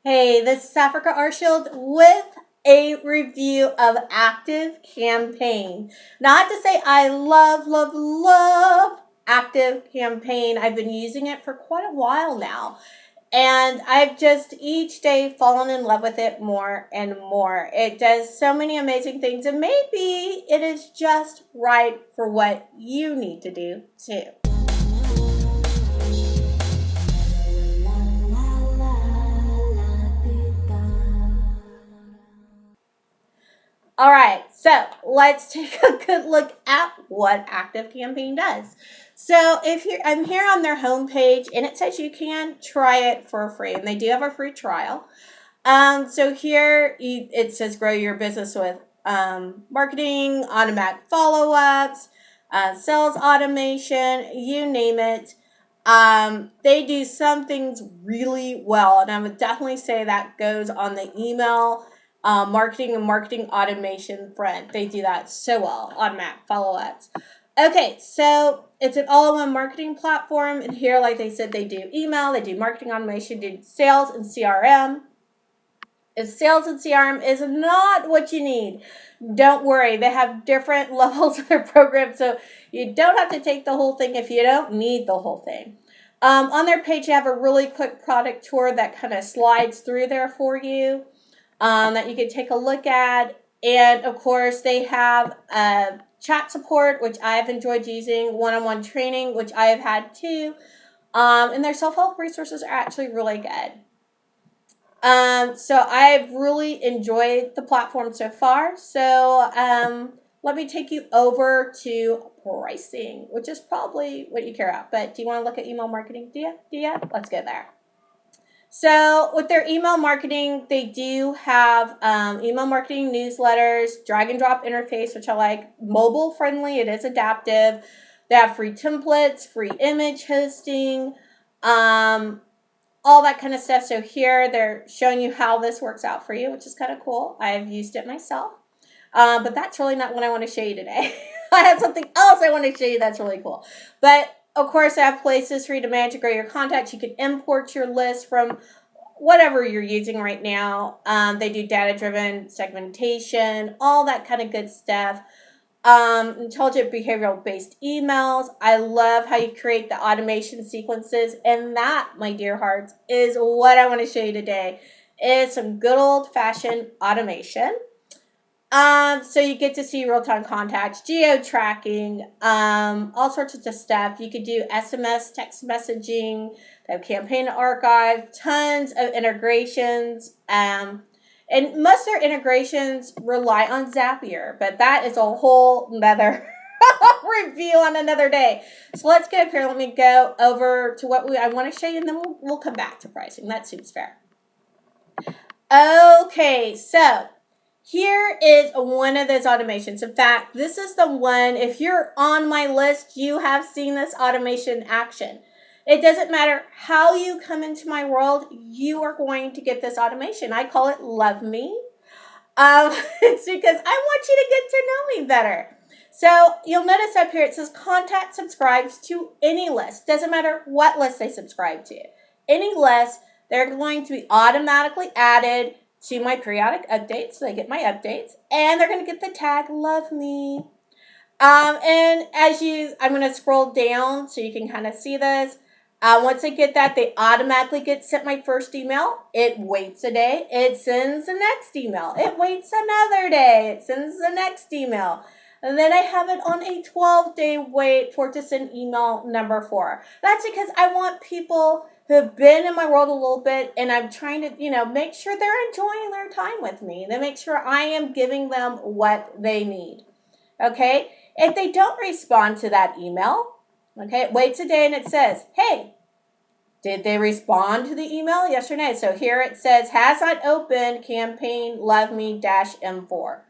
Hey, this is Africa Archield with a review of ActiveCampaign. Not to say I love ActiveCampaign. I've been using it for quite a while now. And I've just each day fallen in love with it more and more. It does so many amazing things, and maybe it is just right for what you need to do too. All right, so let's take a good look at what ActiveCampaign does. So I'm here on their homepage, and it says you can try it for free, and they do have a free trial. So here it says grow your business with marketing, automatic follow-ups, sales automation, you name it. They do some things really well, and I would definitely say that goes on the email marketing and marketing automation front. They do that so well, automatic follow-ups. Okay, so it's an all-in-one marketing platform, and here, like they said, they do email, they do marketing automation, they do sales and CRM. If sales and CRM is not what you need, don't worry. They have different levels of their program, so you don't have to take the whole thing if you don't need the whole thing. On their page, you have a really quick product tour that kind of slides through there for you that you can take a look at. And, of course, they have chat support, which I've enjoyed using, one-on-one training, which I have had too. And their self-help resources are actually really good. So I've really enjoyed the platform so far. So let me take you over to pricing, which is probably what you care about. But do you want to look at email marketing? Do you? Let's go there. So with their email marketing, they do have email marketing newsletters, drag and drop interface, which I like, mobile friendly. It is adaptive. They have free templates, free image hosting, all that kind of stuff. So here they're showing you how this works out for you, which is kind of cool. I've used it myself. But that's really not what I want to show you today. I have something else I want to show you that's really cool. But of course, I have places for you to manage and grow your contacts. You can import your list from whatever you're using right now. They do data-driven segmentation, all that kind of good stuff. Intelligent behavioral-based emails. I love how you create the automation sequences, and that, my dear hearts, is what I want to show you today. Is some good old-fashioned automation. So you get to see real-time contacts, geo-tracking, all sorts of stuff. You could do SMS, text messaging, they have campaign archive, tons of integrations. And most of their integrations rely on Zapier, but that is a whole nother review on another day. So let's go up here. Let me go over to what I want to show you, and then we'll come back to pricing. That seems fair. Okay, so here is one of those automations. In fact, this is the one, if you're on my list, you have seen this automation action. It doesn't matter how you come into my world, you are going to get this automation. I call it Love Me. It's because I want you to get to know me better. So you'll notice up here it says contact subscribes to any list. Doesn't matter what list they subscribe to. Any list, they're going to be automatically added to my periodic updates. So they get my updates. And they're going to get the tag Love Me. And I'm going to scroll down so you can kind of see this. Once I get that, they automatically get sent my first email. It waits a day. It sends the next email. It waits another day. It sends the next email. And then I have it on a 12-day wait for it to send email number 4. That's because I want people who have been in my world a little bit, and I'm trying to, make sure they're enjoying their time with me. They make sure I am giving them what they need. Okay? If they don't respond to that email, okay, it waits a day and it says, hey, did they respond to the email? Yes or no? So here it says, has not opened campaign love me-M4.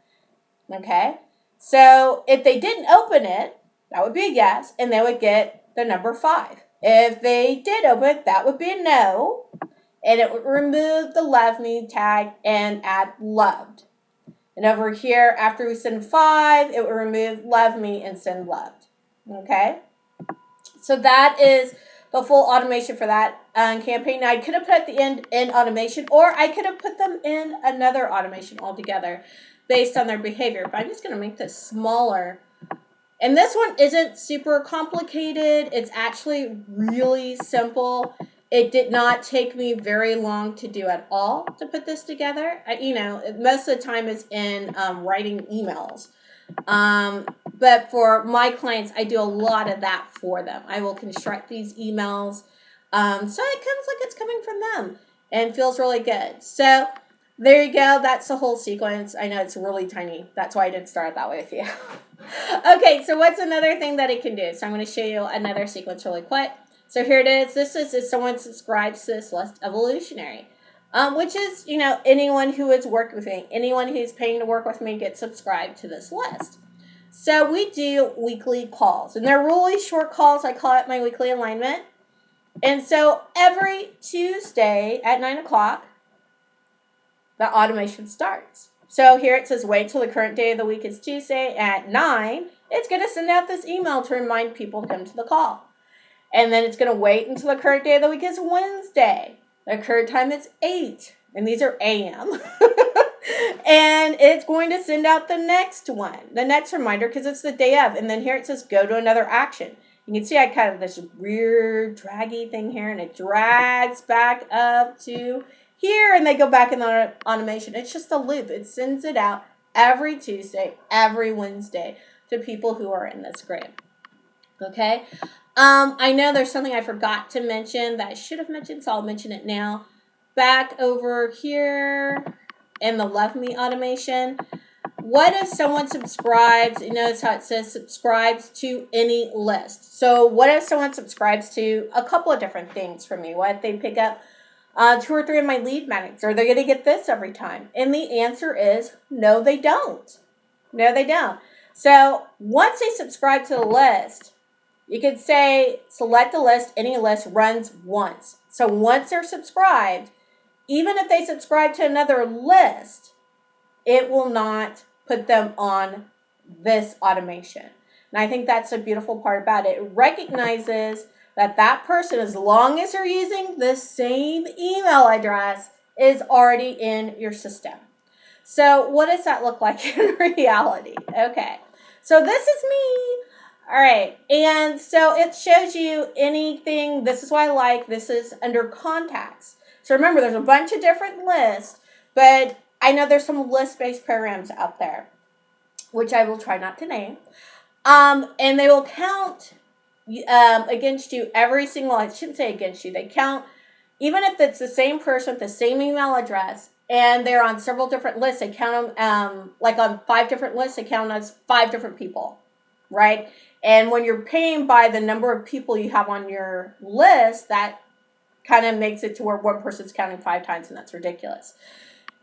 Okay? So if they didn't open it, that would be a yes, and they would get the number 5. If they did open it, that would be a no, and it would remove the love me tag and add loved. And over here, after we send 5, it would remove love me and send loved. Okay? So that is the full automation for that campaign. Now, I could have put at the end in automation, or I could have put them in another automation altogether based on their behavior. But I'm just going to make this smaller. And this one isn't super complicated. It's actually really simple. It did not take me very long to do at all to put this together. Most of the time is in writing emails. But for my clients, I do a lot of that for them. I will construct these emails so it comes like it's coming from them and feels really good. So there you go. That's the whole sequence. I know it's really tiny. That's why I didn't start that way with you. Okay, so what's another thing that it can do? So I'm going to show you another sequence really quick. So here it is. This is if someone subscribes to this list, evolutionary, which is, anyone who has worked with me, anyone who's paying to work with me gets subscribed to this list. So we do weekly calls, and they're really short calls. I call it my weekly alignment. And so every Tuesday at 9 o'clock, the automation starts. So here it says, wait till the current day of the week is Tuesday at 9. It's going to send out this email to remind people to come to the call. And then it's going to wait until the current day of the week is Wednesday. The current time is 8. And these are AM. And it's going to send out the next one, the next reminder, because it's the day of. And then here it says, go to another action. You can see I kind of this weird draggy thing here, and it drags back up to here, and they go back in the automation. It's just a loop. It sends it out every Tuesday, every Wednesday to people who are in this group. Okay. I know there's something I forgot to mention that I should have mentioned, so I'll mention it now. Back over here in the Love Me automation, what if someone subscribes? You notice how it says subscribes to any list. So what if someone subscribes to a couple of different things from me? What if they pick up 2 or 3 of my lead magnets? Are they going to get this every time? And the answer is no, they don't. No, they don't. So once they subscribe to the list, you could say select a list, any list runs once. So once they're subscribed, even if they subscribe to another list, it will not put them on this automation. And I think that's the beautiful part about it. It recognizes that that person, as long as they're using the same email address, is already in your system. So what does that look like in reality? Okay, so this is me. All right, and so it shows you anything. This is what I like. This is under contacts. So remember, there's a bunch of different lists, but I know there's some list-based programs out there, which I will try not to name, and they will count against you every single, I shouldn't say against you, they count, even if it's the same person with the same email address, and they're on several different lists, they count them, like on 5 different lists, they count as 5 different people, right? And when you're paying by the number of people you have on your list, that kind of makes it to where one person's counting 5 times, and that's ridiculous.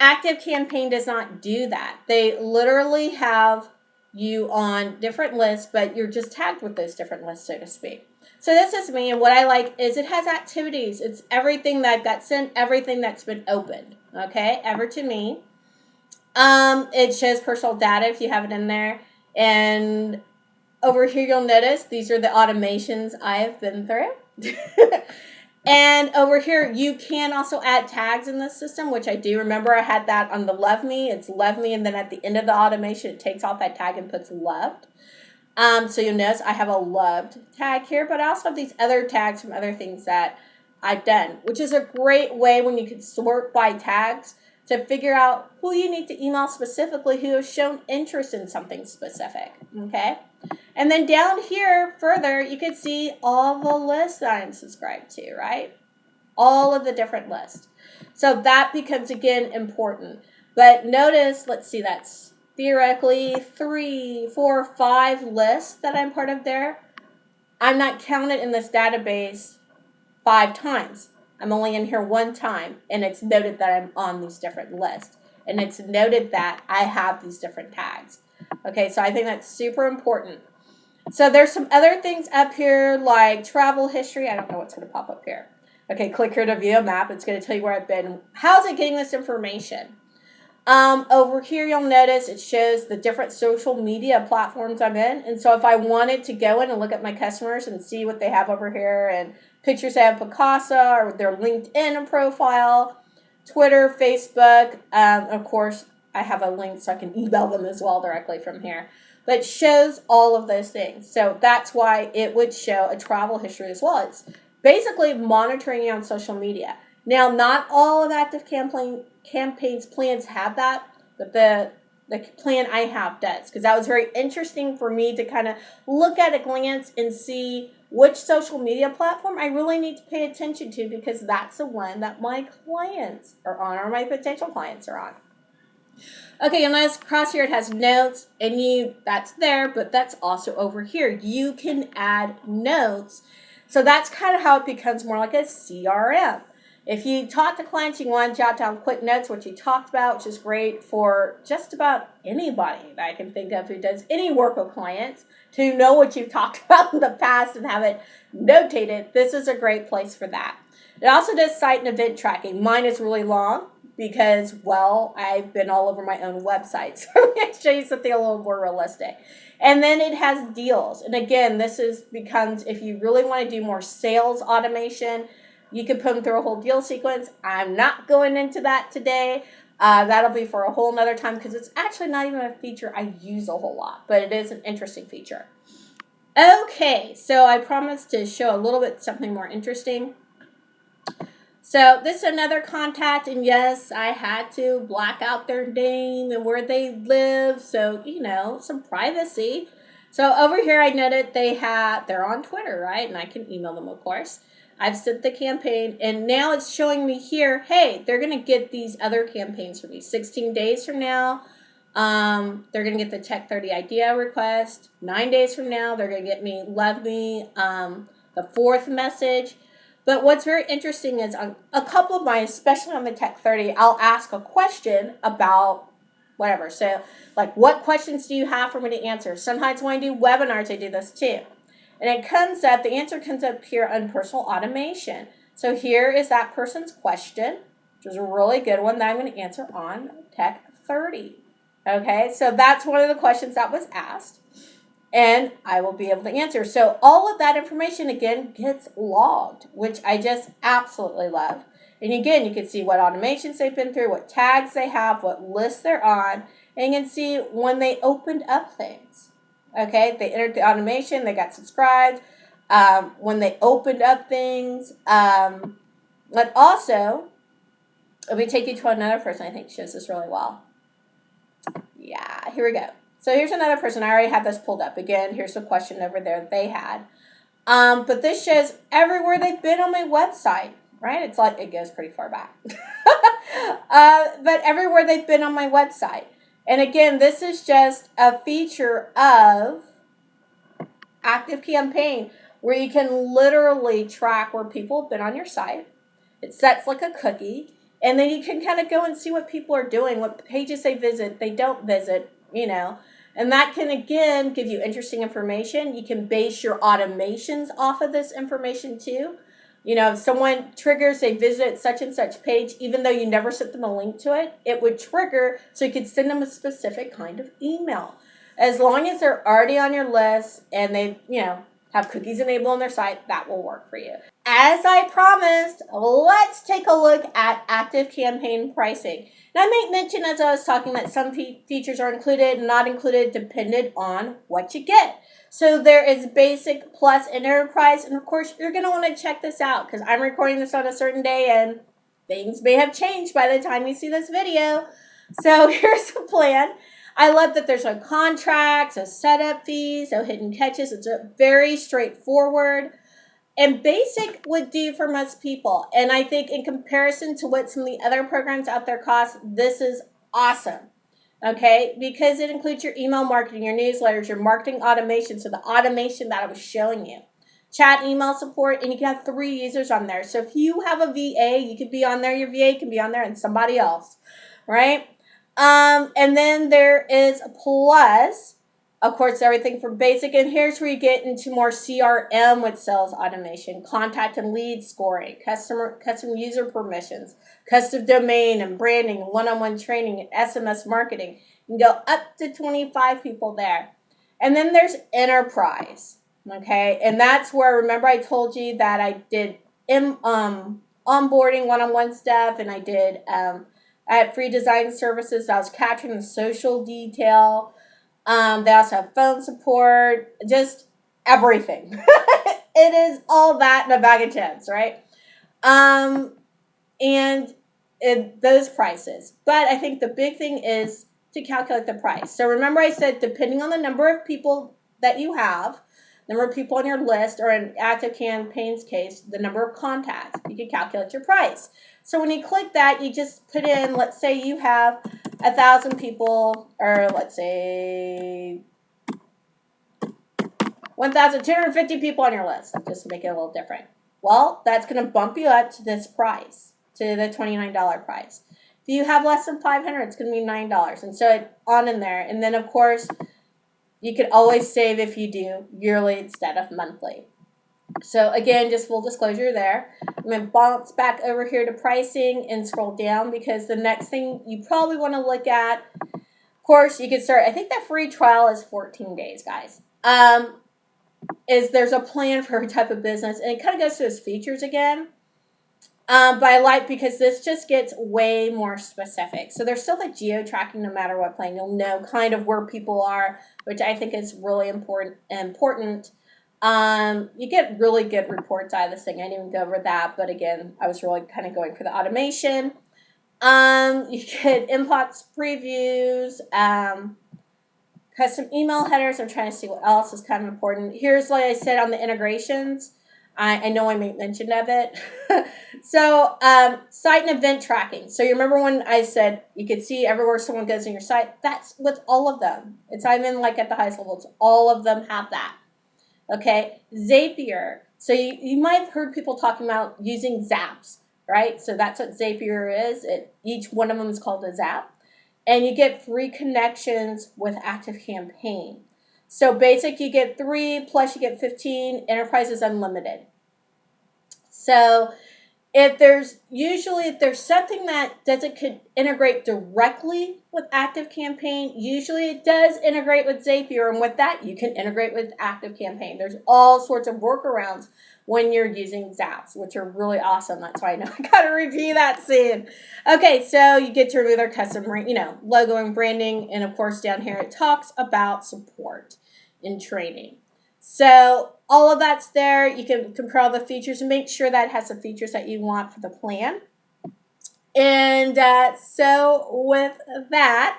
ActiveCampaign does not do that. They literally have you on different lists, but you're just tagged with those different lists, so to speak. So this is me, and what I like is it has activities. It's everything that got sent, everything that's been opened, okay, ever to me. It shows personal data if you have it in there, and over here you'll notice these are the automations I have been through. And over here, you can also add tags in this system, which I do. Remember, I had that on the Love Me. It's Love Me, and then at the end of the automation, it takes off that tag and puts loved. So you'll notice I have a loved tag here, but I also have these other tags from other things that I've done, which is a great way when you can sort by tags to figure out who you need to email specifically who has shown interest in something specific, okay? And then down here further, you can see all the lists that I'm subscribed to, right? All of the different lists. So that becomes, again, important. But notice, let's see, that's theoretically 3, 4, 5 lists that I'm part of there. I'm not counted in this database 5 times. I'm only in here 1 time, and it's noted that I'm on these different lists. And it's noted that I have these different tags. Okay, so I think that's super important. So there's some other things up here like travel history. I don't know what's going to pop up here. Okay, click here to view a map. It's going to tell you where I've been. How's it getting this information? Over here, you'll notice it shows the different social media platforms I'm in. And so if I wanted to go in and look at my customers and see what they have over here and pictures they have Picasa or their LinkedIn profile, Twitter, Facebook. Of course, I have a link so I can email them as well directly from here. But shows all of those things. So that's why it would show a travel history as well. It's basically monitoring you on social media. Now, not all of ActiveCampaign's plans have that, but the plan I have does, because that was very interesting for me to kind of look at a glance and see which social media platform I really need to pay attention to, because that's the one that my clients are on, or my potential clients are on. Okay, and notice across here it has notes, and that's there, but that's also over here. You can add notes. So that's kind of how it becomes more like a CRM. If you talk to clients, you want to jot down quick notes, what you talked about, which is great for just about anybody that I can think of who does any work with clients, to know what you've talked about in the past and have it notated. This is a great place for that. It also does site and event tracking. Mine is really long because, well, I've been all over my own website. So I'm going to show you something a little more realistic. And then it has deals. And again, this becomes, if you really want to do more sales automation, you could put them through a whole deal sequence. I'm not going into that today. That'll be for a whole nother time, because it's actually not even a feature I use a whole lot, but it is an interesting feature. Okay, so I promised to show a little bit something more interesting. So this is another contact, and yes, I had to black out their name and where they live, so, some privacy. So over here I noted they're on Twitter, right? And I can email them, of course. I've sent the campaign, and now it's showing me here, hey, they're going to get these other campaigns from me 16 days from now. They're going to get the Tech 30 idea request. 9 days from now, they're going to get me, love me, the fourth message. But what's very interesting is on a couple of mine, especially on the Tech 30, I'll ask a question about whatever. So, like, what questions do you have for me to answer? Sometimes when I do webinars, I do this too. And the answer comes up here on personal automation. So here is that person's question, which is a really good one that I'm going to answer on Tech 30. Okay, so that's one of the questions that was asked, and I will be able to answer. So all of that information, again, gets logged, which I just absolutely love. And again, you can see what automations they've been through, what tags they have, what lists they're on, and you can see when they opened up things. Okay, they entered the automation, they got subscribed, when they opened up things. But also, let me take you to another person I think shows this really well. Yeah, here we go. So here's another person. I already have this pulled up. Again, here's the question over there that they had. But this shows everywhere they've been on my website, right? It's like, it goes pretty far back. But everywhere they've been on my website. And again, this is just a feature of ActiveCampaign where you can literally track where people have been on your site. It sets like a cookie. And then you can kind of go and see what people are doing, what pages they visit, they don't visit, And that can, again, give you interesting information. You can base your automations off of this information too. If someone triggers, they visit such and such page, even though you never sent them a link to it, it would trigger so you could send them a specific kind of email. As long as they're already on your list and they, have cookies enabled on their site, that will work for you. As I promised, let's take a look at ActiveCampaign Pricing. Now, I made mention as I was talking that some features are included and not included dependent on what you get. So there is Basic, Plus, and Enterprise. And of course, you're going to want to check this out because I'm recording this on a certain day and things may have changed by the time you see this video. So here's the plan. I love that there's no contracts, no setup fees, no hidden catches. It's very straightforward. And Basic would do for most people. And I think in comparison to what some of the other programs out there cost, this is awesome. Okay, because it includes your email marketing, your newsletters, your marketing automation, so the automation that I was showing you. Chat, email support, and you can have 3 users on there. So if you have a VA, you could be on there, your VA can be on there, and somebody else, right? And then there is a Plus, of course, everything from Basic, and here's where you get into more CRM with sales automation, contact and lead scoring, custom user permissions, custom domain and branding, one-on-one training, and SMS marketing. You can go up to 25 people there. And then there's Enterprise. Okay, and that's where, remember I told you that I did onboarding one-on-one stuff, and I had free design services. I was capturing the social detail. They also have phone support, just everything. It is all that in a bag of chips, right? And those prices. But I think the big thing is to calculate the price. So remember I said depending on the number of people that you have, number of people on your list, or in ActiveCampaign's case, the number of contacts, you can calculate your price. So when you click that, you just put in, let's say you have 1,000 people, or let's say 1,250 people on your list, just to make it a little different. Well, that's going to bump you up to this price, to the $29 price. If you have less than 500, it's going to be $9. And so on in there. And then, of course, you could always save if you do yearly instead of monthly. So again, just full disclosure there. I'm going to bounce back over here to pricing and scroll down, because the next thing you probably want to look at, of course, you can start, I think that free trial is 14 days, guys. Is there's a plan for every type of business, and it kind of goes to its features again. But I like, because this just gets way more specific. So there's still the geo tracking no matter what plan. You'll know kind of where people are, which I think is really important. You get really good reports out of this thing. I didn't even go over that, but again, I was really kind of going for the automation. You get inbox previews, custom email headers. I'm trying to see what else is kind of important. Here's, like I said, on the integrations. I know I made mention of it. So site and event tracking. So you remember when I said you could see everywhere someone goes on your site? That's with all of them. It's not even like at the highest levels. All of them have that. Okay, Zapier. So you might have heard people talking about using Zaps, right? So that's what Zapier is. Each one of them is called a Zap. And you get free connections with ActiveCampaign. So basic, you get 3, plus you get 15. Enterprise is unlimited. So if there's something that doesn't integrate directly with ActiveCampaign, usually it does integrate with Zapier, and with that you can integrate with ActiveCampaign. There's all sorts of workarounds when you're using Zaps, which are really awesome. That's why I know I gotta review that soon. Okay, so you get to remove their custom, logo and branding, and of course down here it talks about support and training. So all of that's there. You can compare all the features and make sure that it has the features that you want for the plan. And so with that,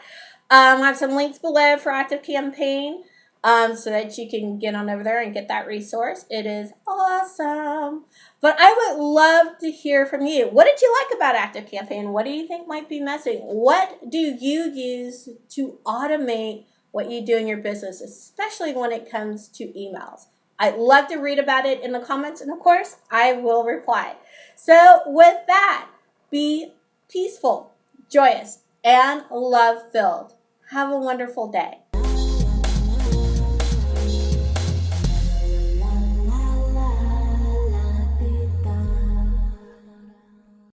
I have some links below for ActiveCampaign, so that you can get on over there and get that resource. It is awesome. But I would love to hear from you. What did you like about ActiveCampaign? What do you think might be missing? What do you use to automate what you do in your business, especially when it comes to emails? I'd love to read about it in the comments, and of course, I will reply. So with that, be peaceful, joyous, and love-filled. Have a wonderful day.